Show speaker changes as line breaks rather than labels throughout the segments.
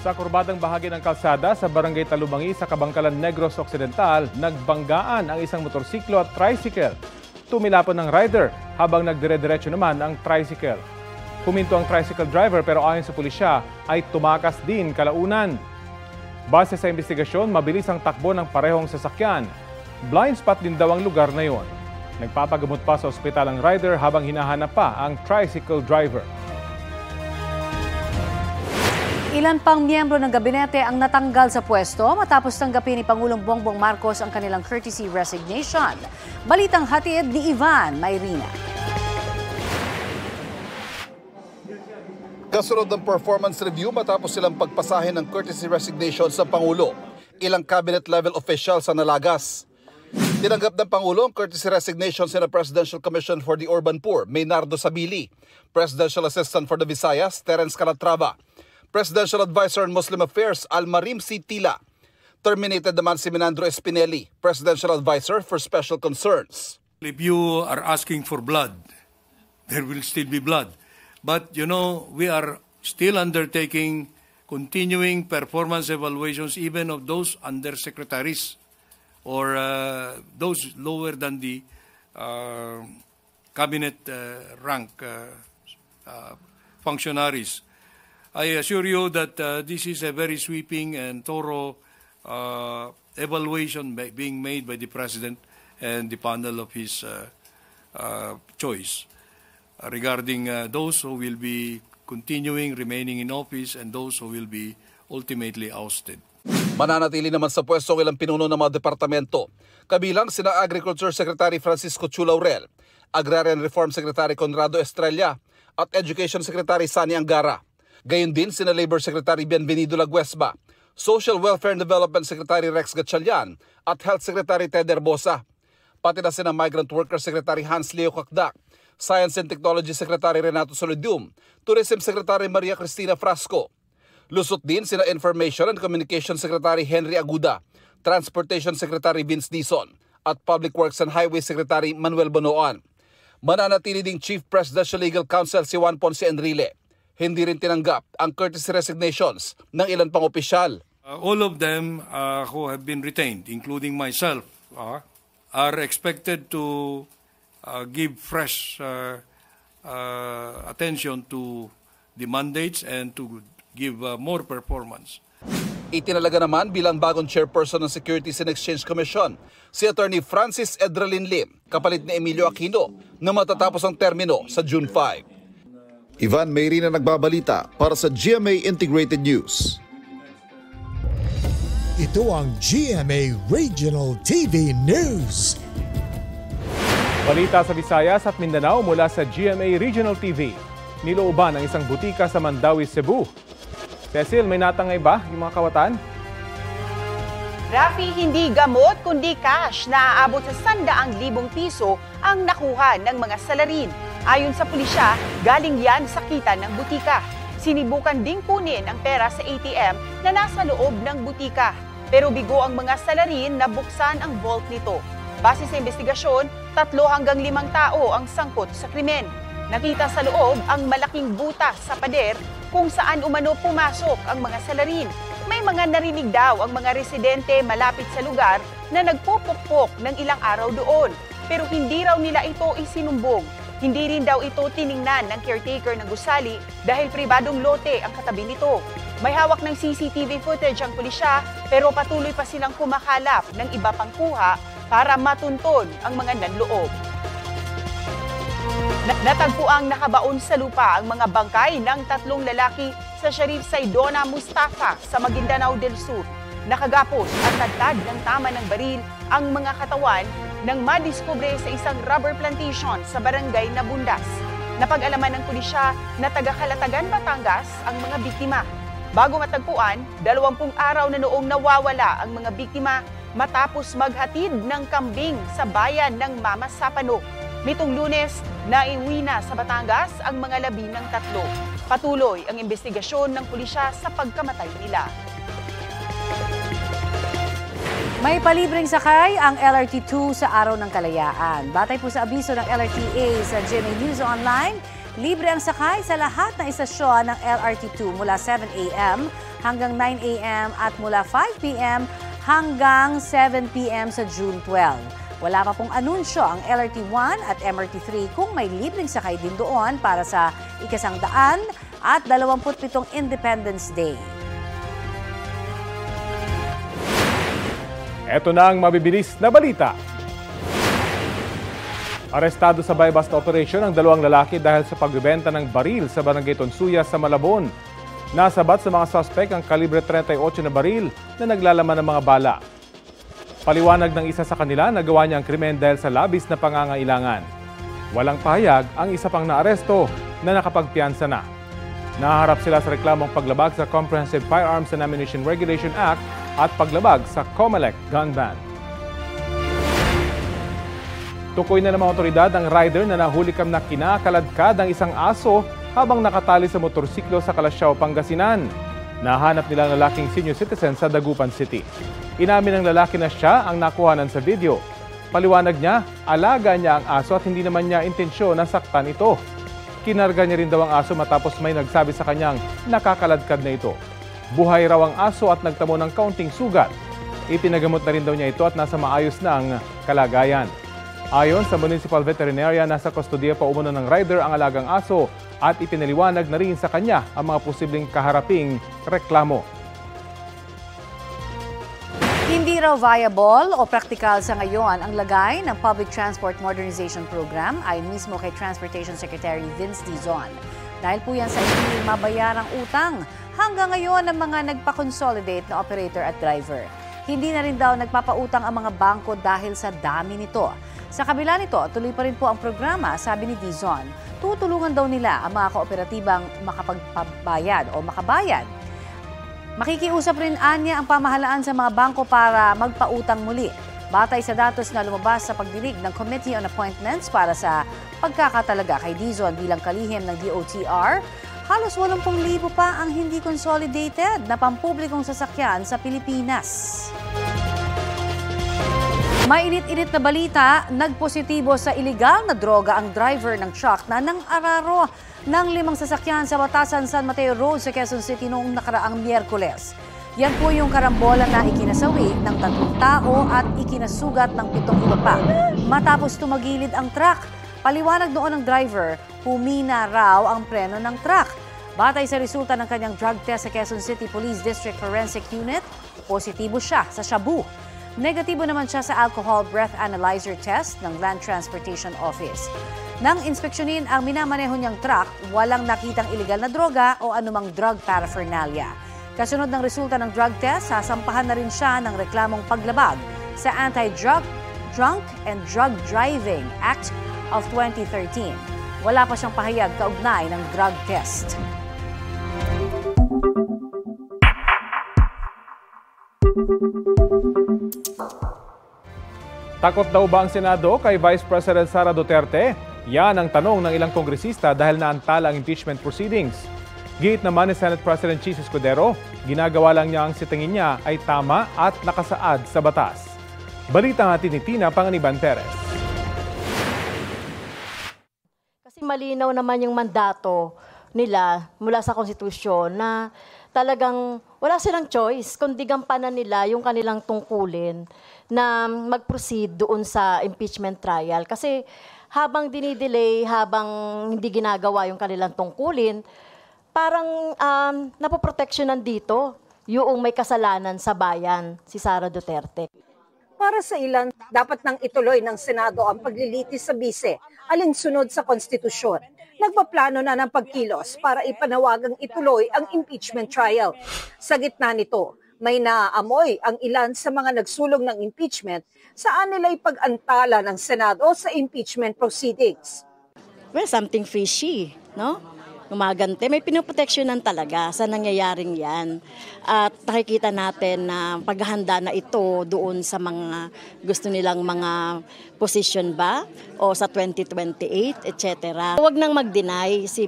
Sa kurbadang bahagi ng kalsada sa Barangay Talubangi sa Kabangkalan Negros Occidental, nagbanggaan ang isang motorsiklo at tricycle. Tumilapon ng rider habang nagdire-diretso naman ang tricycle. Huminto ang tricycle driver pero ayon sa pulisya ay tumakas din kalaunan. Base sa investigasyon, mabilis ang takbo ng parehong sasakyan. Blind spot din daw ang lugar na yon. Nagpapagamot pa sa ospital ang rider habang hinahanap pa ang tricycle driver.
Ilan pang miyembro ng gabinete ang natanggal sa pwesto matapos tanggapin ni Pangulong Bongbong Marcos ang kanilang courtesy resignation. Balitang hatid ni Ivan Mayrina.
Kasunod ng performance review matapos silang pagpasahin ng courtesy resignation sa Pangulo, ilang cabinet-level officials ang nalagas. Tinanggap ng Pangulo ang courtesy resignation sa Presidential Commission for the Urban Poor, Maynardo Sabili, Presidential Assistant for the Visayas, Terence Calatrava, Presidential Advisor on Muslim Affairs, Almarim C. Tila. Terminated naman si Menandro Espinelli, Presidential Advisor for Special Concerns.
If you are asking for blood, there will still be blood. But, you know, we are still undertaking continuing performance evaluations even of those undersecretaries or those lower than the cabinet rank functionaries. I assure you that this is a very sweeping and thorough evaluation being made by the President and the panel of his choice regarding those who will be continuing remaining in office and those who will be ultimately ousted.
Mananatili naman sa pwesto ang ilang pinuno ng mga departamento, kabilang sina Agriculture Secretary Francisco Chu Laurel, Agrarian Reform Secretary Conrado Estrella at Education Secretary Sani Angara. Gayon din sina Labor Secretary Bienvenido Laguesba, Social Welfare and Development Secretary Rex Gatchalian at Health Secretary Ted Herbosa. Pati na sina Migrant Worker Secretary Hans Leo Cacdac, Science and Technology Secretary Renato Solidium, Tourism Secretary Maria Cristina Frasco. Lusot din sina Information and Communication Secretary Henry Aguda, Transportation Secretary Vince Dizon at Public Works and Highway Secretary Manuel Bonoan. Mananatili ding Chief Presidential Legal Counsel si Juan Ponce Enrile. Hindi rin tinanggap ang courtesy resignations ng ilan pang opisyal.
All of them who have been retained, including myself, are expected to give fresh attention to the mandates and to give more performance.
Itinalaga naman bilang bagong chairperson ng Securities and Exchange Commission si Attorney Francis Edralin Lim, kapalit ni Emilio Aquino, na matatapos ang termino sa June 5.
Ivan Mayrina nagbabalita para sa GMA Integrated News.
Ito ang GMA Regional TV News.
Balita sa Visayas at Mindanao mula sa GMA Regional TV. Nilooban ang isang butika sa Mandawi, Cebu. Cecil, may natangay ba yung mga kawatan?
Rafi, hindi gamot kundi cash na aabot sa 100,000 piso ang nakuha ng mga salarin. Ayon sa pulisya, galing yan sa kita ng butika. Sinibukan ding kunin ang pera sa ATM na nasa loob ng butika. Pero bigo ang mga salarin na buksan ang vault nito. Base sa investigasyon, 3 hanggang 5 tao ang sangkot sa krimen. Nakita sa loob ang malaking butas sa pader kung saan umano pumasok ang mga salarin. May mga narinig daw ang mga residente malapit sa lugar na nagpupukpok ng ilang araw doon. Pero hindi raw nila ito isinumbong. Hindi rin daw ito tiningnan ng caretaker ng gusali dahil pribadong lote ang katabi nito. May hawak ng CCTV footage ang pulisya pero patuloy pa silang kumakalap ng iba pang kuha para matunton ang mga nanloob. Natagpuang nakabaon sa lupa ang mga bangkay ng 3 lalaki sa Sharif Saidona Mustafa sa Maguindanao del Sur. Nakagapos at tadtad ng tama ng baril ang mga katawan nang madiskubre sa isang rubber plantation sa barangay Nabundas. Napag-alaman ng pulisya na taga-Calatagan, Batangas ang mga biktima. Bago matagpuan, 20 araw na noong nawawala ang mga biktima matapos maghatid ng kambing sa bayan ng Mama Sapano. Nitong Lunes, naiuwi na sa Batangas ang mga labi ng 3. Patuloy ang investigasyon ng pulisya sa pagkamatay nila.
May palibreng sakay ang LRT2 sa Araw ng Kalayaan. Batay po sa abiso ng LRTA sa GMA News Online, Libre ang sakay sa lahat ng istasyon ng LRT2 mula 7 a.m. hanggang 9 a.m. at mula 5 p.m. hanggang 7 p.m. sa June 12. Wala pa pong anunsyo ang LRT1 at MRT3 kung may libreng sakay din doon para sa ika-100 at 27 Independence Day.
Ito na ang mabibilis na balita. Arestado sa buy-bust operation ang 2 lalaki dahil sa pagbebenta ng baril sa Barangay Tonsuya sa Malabon. Nasabat sa mga suspect ang kalibre 38 na baril na naglalaman ng mga bala. Paliwanag ng isa sa kanila na gawa niya ang krimen dahil sa labis na pangangailangan. Walang pahayag ang isa pang naaresto na nakapagpiyansa na. Naharap sila sa reklamong paglabag sa Comprehensive Firearms and Ammunition Regulation Act at paglabag sa COMELEC gun ban. Tukoy na ng mga otoridad ang rider na nahulikam na kinakaladkad ang isang aso habang nakatali sa motorsiklo sa Calasiao, Pangasinan. Nahanap nila ang lalaking senior citizen sa Dagupan City. Inamin ng lalaki na siya ang nakuhanan sa video. Paliwanag niya, alaga niya ang aso at hindi naman niya intensyon na saktan ito. Kinarga niya rin daw ang aso matapos may nagsabi sa kanyang nakakaladkad na ito. Buhay raw ang aso at nagtamo ng kaunting sugat. Ipinagamot na rin daw niya ito at nasa maayos na ang kalagayan. Ayon sa Municipal Veterinarian, nasa kustodiya pa umano ng rider ang alagang aso at ipinaliwanag na rin sa kanya ang mga posibleng kaharaping reklamo.
Hindi raw viable o praktikal sa ngayon ang lagay ng Public Transport Modernization Program ayon mismo kay Transportation Secretary Vince Dizon. Dahil po yan sa hindi mabayarang utang hanggang ngayon ng mga nagpa-consolidate na operator at driver. Hindi na rin daw nagpapautang ang mga bangko dahil sa dami nito. Sa kabila nito, tuloy pa rin po ang programa, sabi ni Dizon. Tutulungan daw nila ang mga kooperatibang makapagpabayad o makabayad. Makikiusap rin anya ang pamahalaan sa mga bangko para magpautang muli. Batay sa datos na lumabas sa pagdinig ng Committee on Appointments para sa pagkakatalaga kay Dizon bilang kalihim ng DOTR, halos 80,000 pa ang hindi consolidated na pampublikong sasakyan sa Pilipinas. Mainit-init na balita, nagpositibo sa iligal na droga ang driver ng truck na nang-araro ng 5 sasakyan sa Batasan San Mateo Road sa Quezon City noong nakaraang Miyerkules. Yan po yung karambola na ikinasawi ng 3 tao at ikinasugat ng 7 iba pa. Matapos tumagilid ang truck, paliwanag noon ng driver, humina raw ang preno ng truck. Batay sa resulta ng kanyang drug test sa Quezon City Police District Forensic Unit, positibo siya sa shabu. Negatibo naman siya sa alcohol breath analyzer test ng Land Transportation Office. Nang inspeksyonin ang minamaneho niyang truck, walang nakitang iligal na droga o anumang drug paraphernalia. Kasunod ng resulta ng drug test, sasampahan na rin siya ng reklamong paglabag sa Anti-Drug, Drunk and Drug Driving Act of 2013. Wala pa siyang pahayag kaugnay ng drug test.
Takot daw ba ang Senado kay Vice President Sara Duterte? Yan ang tanong ng ilang kongresista dahil naantala ang impeachment proceedings. Giit naman ni Senate President Chis Escudero, ginagawa lang niya ang sitingin niya ay tama at nakasaad sa batas. Balita natin ni Tina Panganiban Perez.
Kasi malinaw naman yung mandato nila mula sa konstitusyon na talagang wala silang choice kundi gampanan nila yung kanilang tungkulin na mag-proceed doon sa impeachment trial. Kasi habang dinidelay, habang hindi ginagawa yung kanilang tungkulin, parang napoproteksyonan dito yung may kasalanan sa bayan, si Sara Duterte.
Para sa ilan, dapat nang ituloy ng Senado ang paglilitis sa bise, alinsunod sa konstitusyon. Nagpaplano na ng pagkilos para ipanawagang ituloy ang impeachment trial. Sa gitna nito, may naaamoy ang ilan sa mga nagsulong ng impeachment saan nila ipag-antala ng Senado sa impeachment proceedings.
Well, something fishy, no? Gumagante, may pinoproteksyonan talaga sa nangyayaring yan. At nakikita natin na paghahanda na ito doon sa mga gusto nilang mga position ba o sa 2028, etc. Huwag nang mag-deny si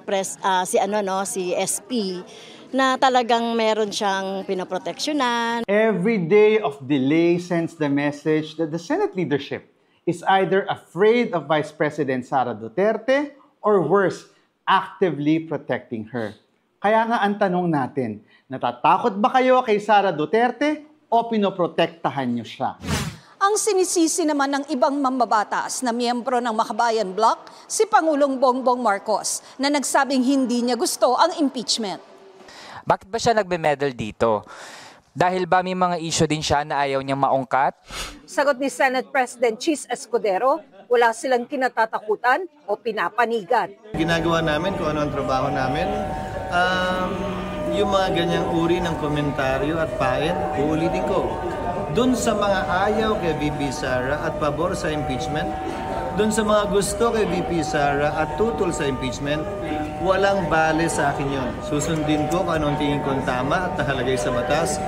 SP na talagang meron siyang pinoproteksyonan.
Every day of delay sends the message that the Senate leadership is either afraid of Vice President Sara Duterte or worse, actively protecting her. Kaya nga ang tanong natin, natatakot ba kayo kay Sara Duterte o pinoprotektahan niyo siya?
Ang sinisisi naman ng ibang mambabatas na miyembro ng Makabayan Bloc, si Pangulong Bongbong Marcos, na nagsabing hindi niya gusto ang impeachment.
Bakit ba siya nagbe-medal dito? Dahil ba may mga issue din siya na ayaw niyang maungkat?
Sagot ni Senate President Chis Escudero, wala silang kinatatakutan o pinapanigan.
Ginagawa namin kung ano ang trabaho namin. Yung mga ganyang uri ng komentaryo at pain, uulitin ko. Doon sa mga ayaw kay VP Sara at pabor sa impeachment, doon sa mga gusto kay VP Sara at tutol sa impeachment, walang bale sa akin yun. Susundin ko kung anong tingin kong tama at nakalagay sa batas.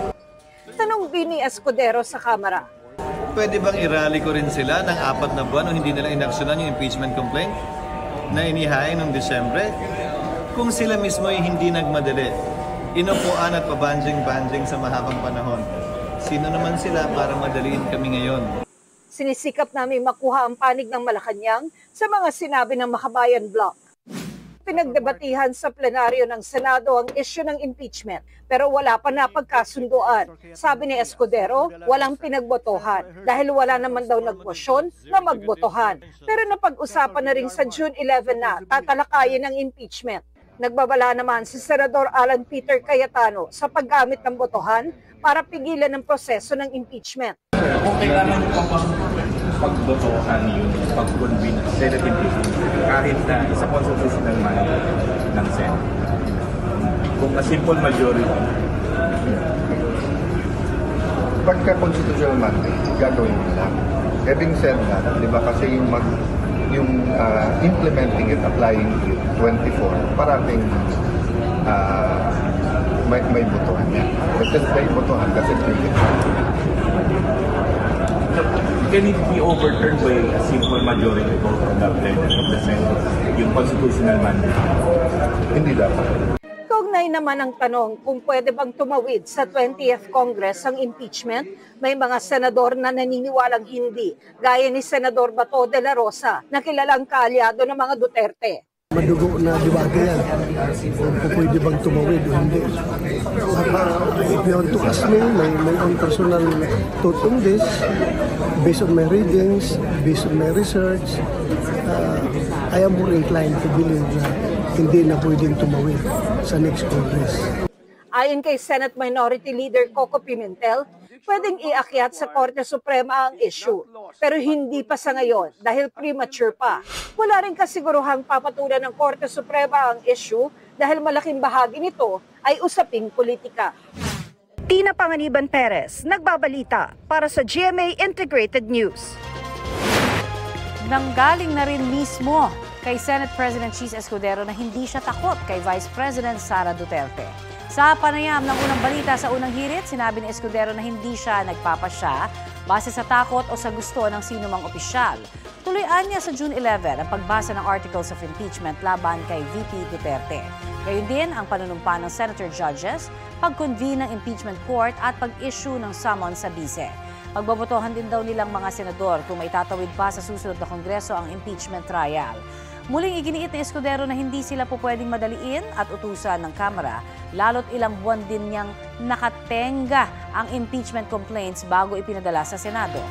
Tanong din ni Escudero sa Kamara.
Pwede bang irally ko rin sila ng 4 na buwan o hindi nila inaksyonan yung impeachment complaint na inihain noong Disyembre? Kung sila mismo ay hindi nagmadali, inupuan at pabanjing-banjing sa mahabang panahon, sino naman sila para madaliin kami ngayon?
Sinisikap namin makuha ang panig ng Malacanang sa mga sinabi ng Makabayan Bloc. Pinagdebatihan sa plenaryo ng Senado ang issue ng impeachment pero wala pa napagkasunduan. Sabi ni Escudero, walang pinagbotohan dahil wala naman daw nagmosyon na magbotohan. Pero napag-usapan na rin sa June 11 na tatalakayin ang impeachment. Nagbabala naman si Senador Alan Peter Cayetano sa paggamit ng botohan para pigilan ang proseso ng impeachment.
Kung kailangan pagbotohan yung pag-convene ng Senate impeachment kahit na isa constitutional mandate ng Senate. Kung a simple majority.
Pagka constitutional mandate, gagawin mo lang. Having said that, di ba kasi yung implementing it, applying it, 24, parating may botohan yan. Kasi may botohan kasi
can it be overturned by a simple majority vote of the Plenary of the Senate? Yung constitutional mandate?
Hindi dapat.
Kaugnay naman ang tanong kung pwede bang tumawid sa 20th Congress ang impeachment, may mga senador na naniniwalang hindi, gaya ni Senador Bato de la Rosa, na kilalang kaalyado ng mga Duterte.
Madugo na diwaga yan. Kung pwede bang tumawid o hindi. If you want to ask me, my own personal thought on this, based on my readings, based on my research, I am more inclined to believe na hindi na pwedeng tumawid sa next Congress.
Ayon kay Senate Minority Leader Coco Pimentel, pwedeng iakyat sa Korte Suprema ang issue, pero hindi pa sa ngayon dahil premature pa. Wala rin kasiguruhang papatulan ng Korte Suprema ang issue dahil malaking bahagi nito ay usaping politika. Tina Panganiban Perez, nagbabalita para sa GMA Integrated News.
Nanggaling na rin mismo kay Senate President Chis Escudero na hindi siya takot kay Vice President Sara Duterte. Sa panayam ng unang balita sa unang hirit, sinabi ni Escudero na hindi siya nagpapasya base sa takot o sa gusto ng sinumang opisyal. Tuloy-an niya sa June 11 ang pagbasa ng Articles of Impeachment laban kay VP Duterte. Gayon din ang panunumpa ng Senator Judges, pag-convene ng impeachment court at pag-issue ng summons sa bise. Pagbobotohan din daw nilang mga senador kung may tatawid pa sa susunod na Kongreso ang impeachment trial. Muling iginiit ni Escudero na hindi sila po pwedeng madaliin at utusan ng Kamara, lalo't ilang buwan din niyang nakatenga ang impeachment complaints bago ipinadala sa Senado.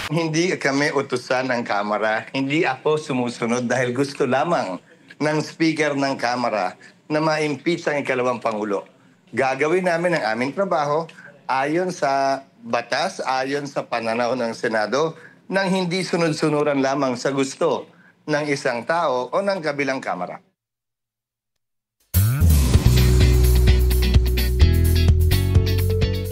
Hindi kami utusan ng Kamara, hindi ako sumusunod dahil gusto lamang ng Speaker ng Kamara na ma-impeach ang ikalawang Pangulo. Gagawin namin ang aming trabaho ayon sa batas, ayon sa pananaw ng Senado, nang hindi sunod-sunuran lamang sa gusto ng isang tao o ng kabilang kamara.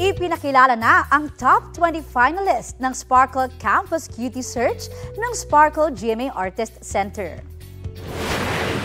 Ipinakilala na ang top 20 finalist ng Sparkle Campus Cutie Search ng Sparkle GMA Artist Center.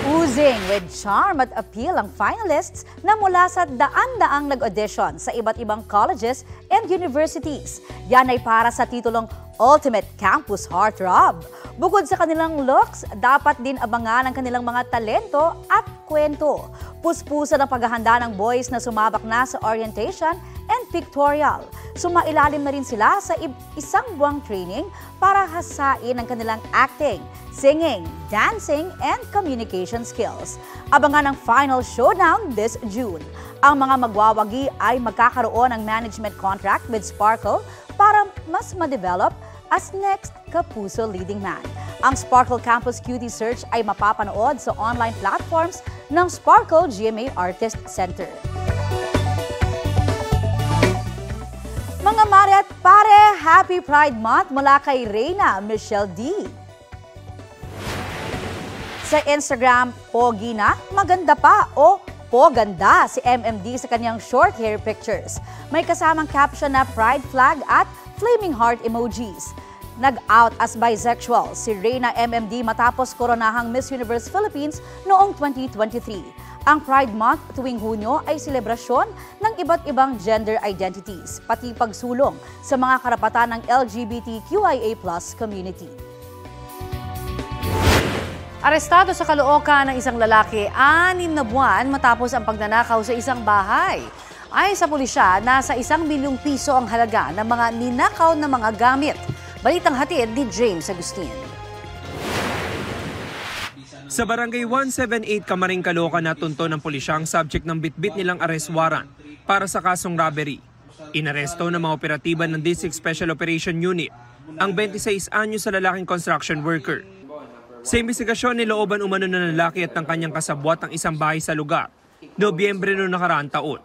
Oozing with charm at appeal ang finalists na mula sa daan-daang nag-audition sa iba't ibang colleges and universities. Yan ay para sa titulong Ultimate Campus Heartthrob. Bukod sa kanilang looks, dapat din abangan ang kanilang mga talento at kwento. Puspusan ang paghahanda ng boys na sumabak na sa orientation and and pictorial. Sumailalim na rin sila sa isang buwang training para hasain ang kanilang acting, singing, dancing, and communication skills. Abangan ang final showdown this June. Ang mga magwawagi ay magkakaroon ng management contract with Sparkle para mas ma-develop as next Kapuso leading man. Ang Sparkle Campus Cutie Search ay mapapanood sa online platforms ng Sparkle GMA Artist Center. Mga mare at pare, Happy Pride Month mula kay Reyna Michelle D. Sa Instagram, pogi na, maganda pa o poganda si MMD sa kanyang short hair pictures. May kasamang caption na pride flag at flaming heart emojis. Nag-out as bisexual si Reyna MMD matapos koronahang Miss Universe Philippines noong 2023. Ang Pride Month tuwing Hunyo ay selebrasyon ng iba't ibang gender identities, pati pagsulong sa mga karapatan ng LGBTQIA+ community. Arestado sa Caloocan ng isang lalaki 6 na buwan matapos ang pagnanakaw sa isang bahay. Ayon sa pulisya, nasa 1 milyong piso ang halaga ng mga ninakaw na mga gamit. Balitang hatid ni James Agustin.
Sa Barangay 178 Camaring, Caloocan, natunto ng pulisya ang subject ng bitbit nilang arrest warrant para sa kasong robbery. Inaresto ng mga operatiba ng District Special Operation Unit ang 26 anyo sa lalaking construction worker. Sa investigasyon, nilooban umano ng lalaki at ng kanyang kasabwat ang isang bahay sa lugar, Nobyembre noong nakaraang taon.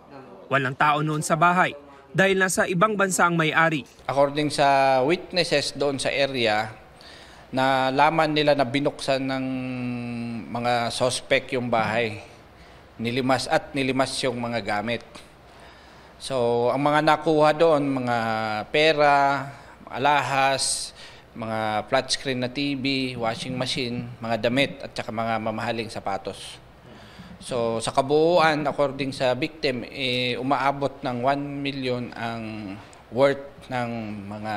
Walang tao noon sa bahay dahil nasa ibang bansa ang may-ari.
According sa witnesses doon sa area, na laman nila na binuksan ng mga suspect yung bahay. Nilimas yung mga gamit. So, ang mga nakuha doon, mga pera, alahas, mga flat screen na TV, washing machine, mga damit at saka mga mamahaling sapatos. So, sa kabuuan, according sa victim, umaabot ng 1 million ang worth ng mga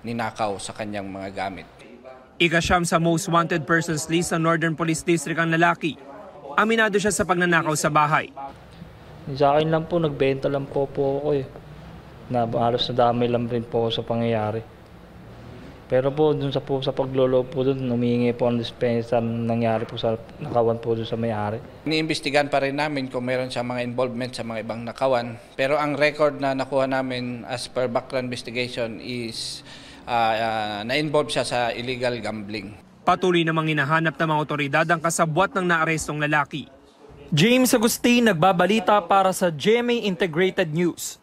ninakaw sa kanyang mga gamit.
Ika-siyam sa most wanted persons list ng Northern Police District ang lalaki. Aminado siya sa pagnanakaw sa bahay.
Sa akin lang po, nagbenta lang po ako eh. Halos nadamay lang rin po sa pangyayari. Pero po, dun sa paglolo po dun, humingi po ang dispensa nangyari po sa nakawan po dun sa may-ari.
Iniimbestigahan pa rin namin kung meron siya mga involvement sa mga ibang nakawan. Pero ang record na nakuha namin as per background investigation is na-involve siya sa illegal gambling.
Patuloy namang hinahanap ng mga otoridad ang kasabwat ng naarestong lalaki. James Agustin, nagbabalita para sa GMA Integrated News.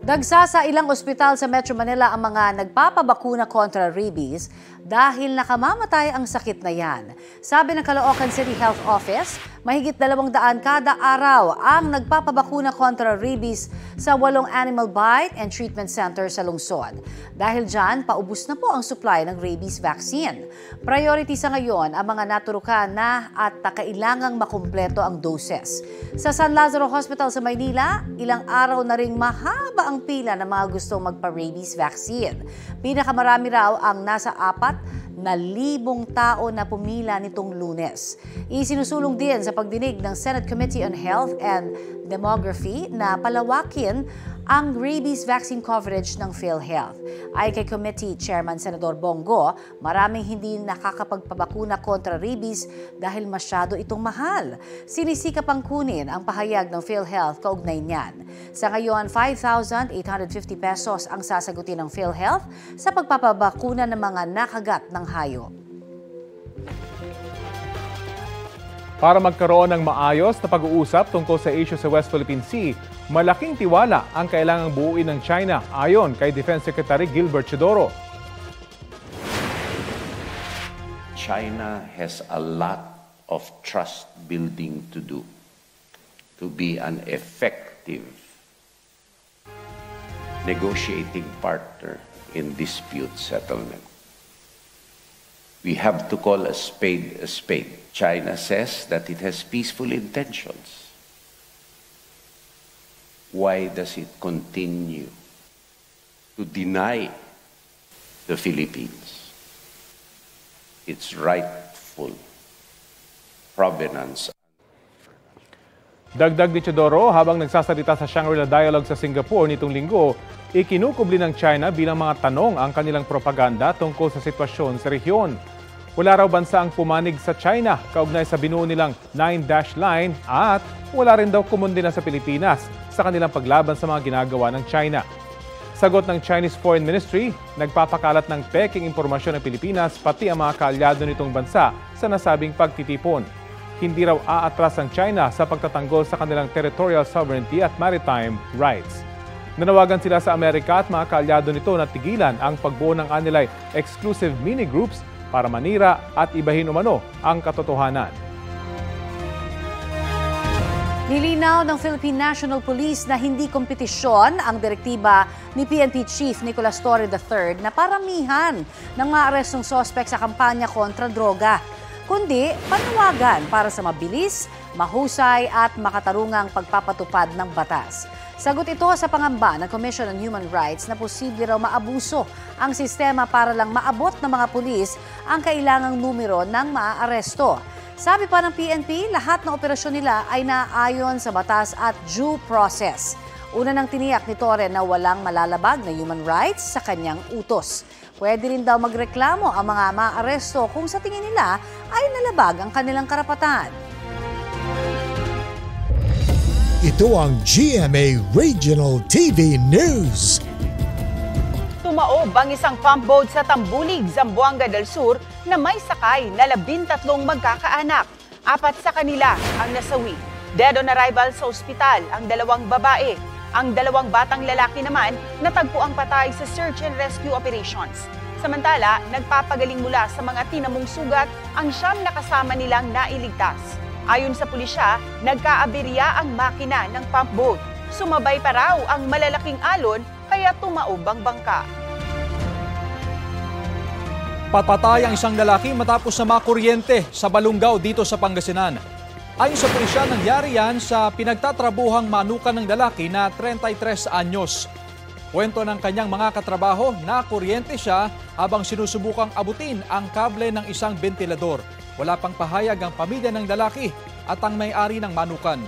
Dagsa sa ilang ospital sa Metro Manila ang mga nagpapabakuna kontra rabies dahil nakamamatay ang sakit na yan. Sabi ng Caloocan City Health Office, mahigit 200 kada araw ang nagpapabakuna kontra rabies sa 8 animal bite and treatment center sa lungsod. Dahil dyan, paubos na po ang supply ng rabies vaccine. Priority sa ngayon ang mga naturukan na at kailangang makumpleto ang doses. Sa San Lazaro Hospital sa Maynila, ilang araw na ring mahaba ang pila ng mga gustong magpa-rabies vaccine. Pinakamarami raw ang nasa 4,000 tao na pumila nitong Lunes. Isinusulong din sa pagdinig ng Senate Committee on Health and Demography na palawakin ang rabies vaccine coverage ng PhilHealth. Ay kay Committee Chairman Senador Bongo, maraming hindi nakakapagpabakuna kontra rabies dahil masyado itong mahal. Sinisikap ang kunin ang pahayag ng PhilHealth kaugnay niyan. Sa ngayon, 5,850 pesos ang sasagutin ng PhilHealth sa pagpapabakuna ng mga nakagat ng hayop.
Para magkaroon ng maayos na pag-uusap tungkol sa issue sa West Philippine Sea, malaking tiwala ang kailangang buuin ng China ayon kay Defense Secretary Gilbert Chodoro.
China has a lot of trust building to do to be an effective negotiating partner in dispute settlement. We have to call a spade a spade. China says that it has peaceful intentions. Why does it continue to deny the Philippines its rightful provenance.
Dagdag ni Teodoro, habang nagsasalita sa Shangri-La Dialogue sa Singapore nitong linggo, ikinukubli ng China bilang mga tanong ang kanilang propaganda tungkol sa sitwasyon sa rehiyon. Wala raw bansa ang pumanig sa China kaugnay sa binuo nilang 9-dash line at wala rin daw kumundina sa Pilipinas sa kanilang paglaban sa mga ginagawa ng China. Sagot ng Chinese Foreign Ministry, nagpapakalat ng peking impormasyon ng Pilipinas pati ang mga kaalyado nitong bansa sa nasabing pagtitipon. Hindi raw aatras ang China sa pagtatanggol sa kanilang territorial sovereignty at maritime rights. Nanawagan sila sa Amerika at mga kaalyado nito na tigilan ang pagbuo ng anilay exclusive mini-groups para manira at ibahin umano ang katotohanan.
Nilinaw ng Philippine National Police na hindi kompetisyon ang direktiba ni PNP Chief Nicolas Torre III na paramihan ng mga arestong sospek sa kampanya kontra droga, kundi panawagan para sa mabilis, mahusay at makatarungang pagpapatupad ng batas. Sagot ito sa pangamba ng Commission on Human Rights na posible raw maabuso ang sistema para lang maabot ng mga pulis ang kailangang numero ng maaaresto. Sabi pa ng PNP, lahat ng operasyon nila ay naayon sa batas at due process. Una nang tiniyak ni Torre na walang malalabag na human rights sa kanyang utos. Pwede rin daw magreklamo ang mga maaresto kung sa tingin nila ay nalabag ang kanilang karapatan.
Ito ang GMA Regional TV News.
Tumaob ang isang pump boat sa Tambulig, Zamboanga del Sur na may sakay na 13 magkakaanak. 4 sa kanila ang nasawi. Dead on arrival sa ospital ang 2 babae. Ang 2 batang lalaki naman natagpuang patay sa search and rescue operations. Samantala, nagpapagaling mula sa mga tinamong sugat ang 9 na kasama nilang nailigtas. Ayon sa pulisya, nagkaaberya ang makina ng pump boat. Sumabay pa raw ang malalaking alon kaya tumaob ang bangka.
Patay ang isang lalaki matapos na makuryente sa Balungaw dito sa Pangasinan. Ayon sa pulisya, nangyari yan sa pinagtatrabuhang manukan ng lalaki na 33 anyos. Kwento ng kanyang mga katrabaho na kuryente siya habang sinusubukang abutin ang kable ng isang bentilador. Wala pang pahayag ang pamilya ng lalaki at ang may-ari ng manukan.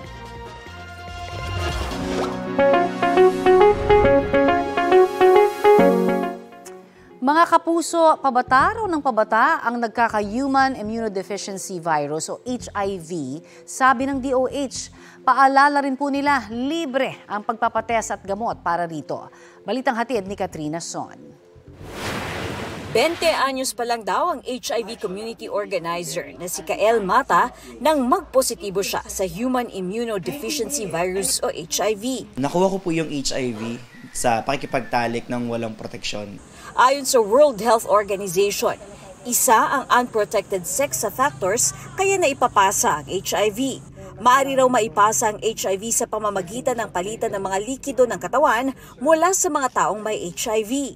Mga kapuso, pabata raw ng pabata ang nagkaka-human immunodeficiency virus o HIV, sabi ng DOH. Paalala rin po nila, libre ang pagpapatest at gamot para rito. Balitang hatid ni Katrina Son.
20 anyos pa lang daw ang HIV community organizer na si Kael Mata nang magpositibo siya sa human immunodeficiency virus o HIV.
Nakuha ko po yung HIV sa pakikipagtalik ng walang proteksyon.
Ayon sa World Health Organization, isa ang unprotected sex factors kaya naipapasa ang HIV. Maaari raw maipasa ang HIV sa pamamagitan ng palitan ng mga likido ng katawan mula sa mga taong may HIV.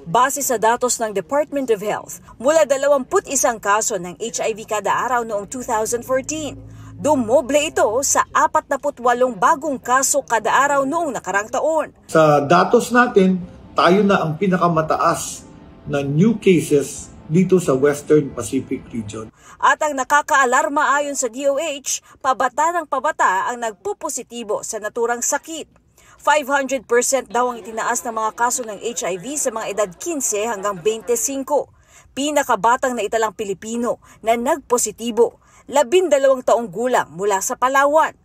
Base sa datos ng Department of Health, mula 21 kaso ng HIV kada araw noong 2014. Dumoble ito sa 48 bagong kaso kada araw noong nakarang taon.
Sa datos natin, tayo na ang pinakamataas na new cases dito sa Western Pacific region.
At ang nakakaalarma ayon sa DOH, pabata ng pabata ang nagpupositibo sa naturang sakit. 500% daw ang itinaas ng mga kaso ng HIV sa mga edad 15 hanggang 25. Pinakabatang naitalang Pilipino na nagpositibo, 12 taong gulang mula sa Palawan.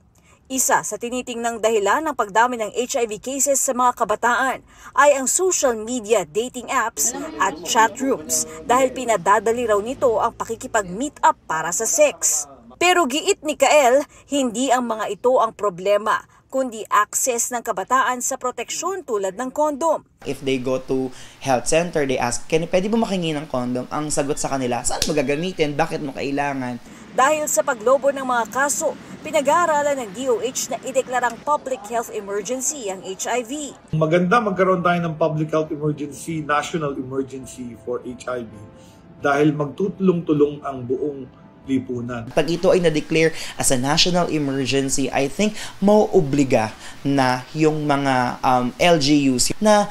Isa sa tinitingnang dahilan ng pagdami ng HIV cases sa mga kabataan ay ang social media dating apps at chat rooms dahil pinadadali raw nito ang pakikipag-meet up para sa sex. Pero giit ni Kael, hindi ang mga ito ang problema, kundi access ng kabataan sa proteksyon tulad ng kondom.
If they go to health center, they ask, pwede ba makingi ng kondom? Ang sagot sa kanila, saan mo gagamitin? Bakit mo kailangan?
Dahil sa paglobo ng mga kaso, pinag-aaralan ng DOH na ideklarang public health emergency ang HIV.
Maganda magkaroon tayo ng public health emergency, national emergency for HIV dahil magtutulong-tulong ang buong lipunan.
Pag ito ay na-declare as a national emergency, I think mauobliga na yung mga LGUs na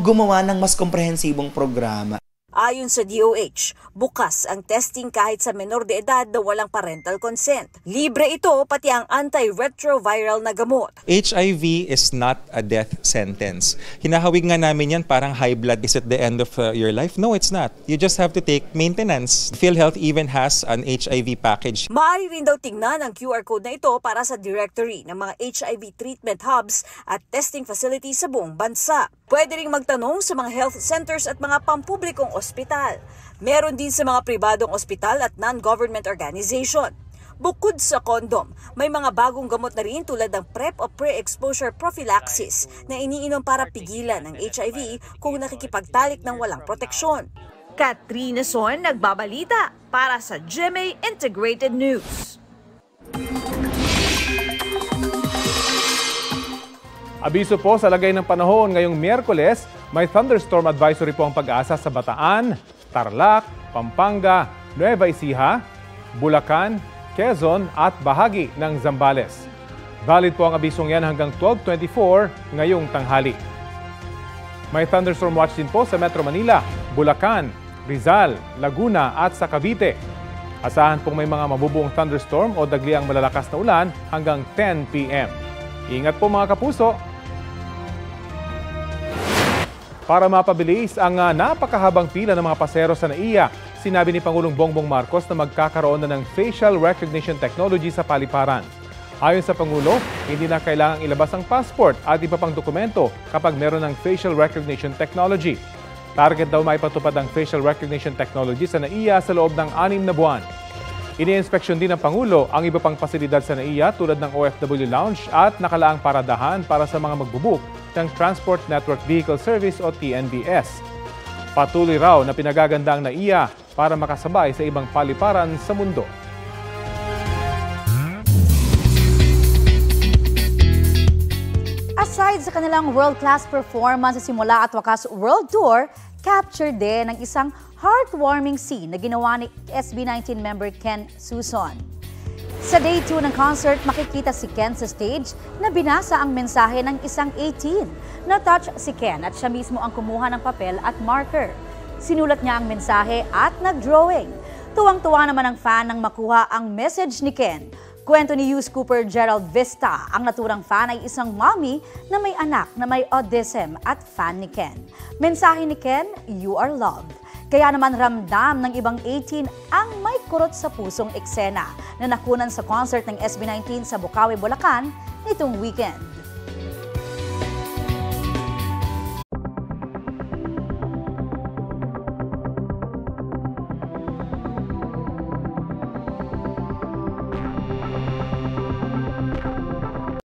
gumawa ng mas komprehensibong programa.
Ayon sa DOH, bukas ang testing kahit sa menor de edad na walang parental consent. Libre ito pati ang antiretroviral na gamot.
HIV is not a death sentence. Hinahawig nga namin yan parang high blood is at the end of your life. No, it's not. You just have to take maintenance. PhilHealth even has an HIV package.
Maaari rin daw tingnan ang QR code na ito para sa directory ng mga HIV treatment hubs at testing facilities sa buong bansa. Pwede ring magtanong sa mga health centers at mga pampublikong ospital. Meron din sa mga pribadong ospital at non-government organization. Bukod sa kondom, may mga bagong gamot na rin tulad ng PrEP o pre-exposure prophylaxis na iniinom para pigilan ang HIV kung nakikipagtalik ng walang proteksyon.
Katrina Son, nagbabalita para sa GMA Integrated News.
Abiso po sa lagay ng panahon ngayong Miyerkules, may thunderstorm advisory po ang Pag-asa sa Bataan, Tarlac, Pampanga, Nueva Ecija, Bulacan, Quezon at bahagi ng Zambales. Valid po ang abisong yan hanggang 12:24 ngayong tanghali. May thunderstorm watch din po sa Metro Manila, Bulacan, Rizal, Laguna at sa Cavite. Asahan pong may mga mabubuong thunderstorm o dagliang malalakas na ulan hanggang 10 p.m. Ingat po mga kapuso! Para mapabilis ang napakahabang pila ng mga pasero sa NAIA, sinabi ni Pangulong Bongbong Marcos na magkakaroon na ng facial recognition technology sa paliparan. Ayon sa Pangulo, hindi na kailangang ilabas ang passport at iba pang dokumento kapag meron ng facial recognition technology. Target daw maipatupad ang facial recognition technology sa NAIA sa loob ng 6 na buwan. Ini-inspeksyon din ng Pangulo ang iba pang pasilidad sa NAIA tulad ng OFW Lounge at nakalaang paradahan para sa mga magbubook ng Transport Network Vehicle Service o TNVS. Patuloy raw na pinagaganda ang NAIA para makasabay sa ibang paliparan sa mundo.
Aside sa kanilang world-class performance sa simula at wakas World Tour, capture din ng isang heartwarming scene na ginawa ni SB19 member Ken Suson. Sa day 2 ng concert, makikita si Ken sa stage na binasa ang mensahe ng isang 18. Na-touch si Ken at siya mismo ang kumuha ng papel at marker. Sinulat niya ang mensahe at nag-drawing. Tuwang-tuwa naman ang fan nang makuha ang message ni Ken. Kwento ni Hughes Cooper Gerald Vista, ang naturang fan ay isang mommy na may anak na may autism at fan ni Ken. Mensahe ni Ken, "You are loved." Kaya naman ramdam ng ibang 18 ang may kurot sa pusong eksena na nakunan sa concert ng SB19 sa Bukawi, Bulacan nitong weekend.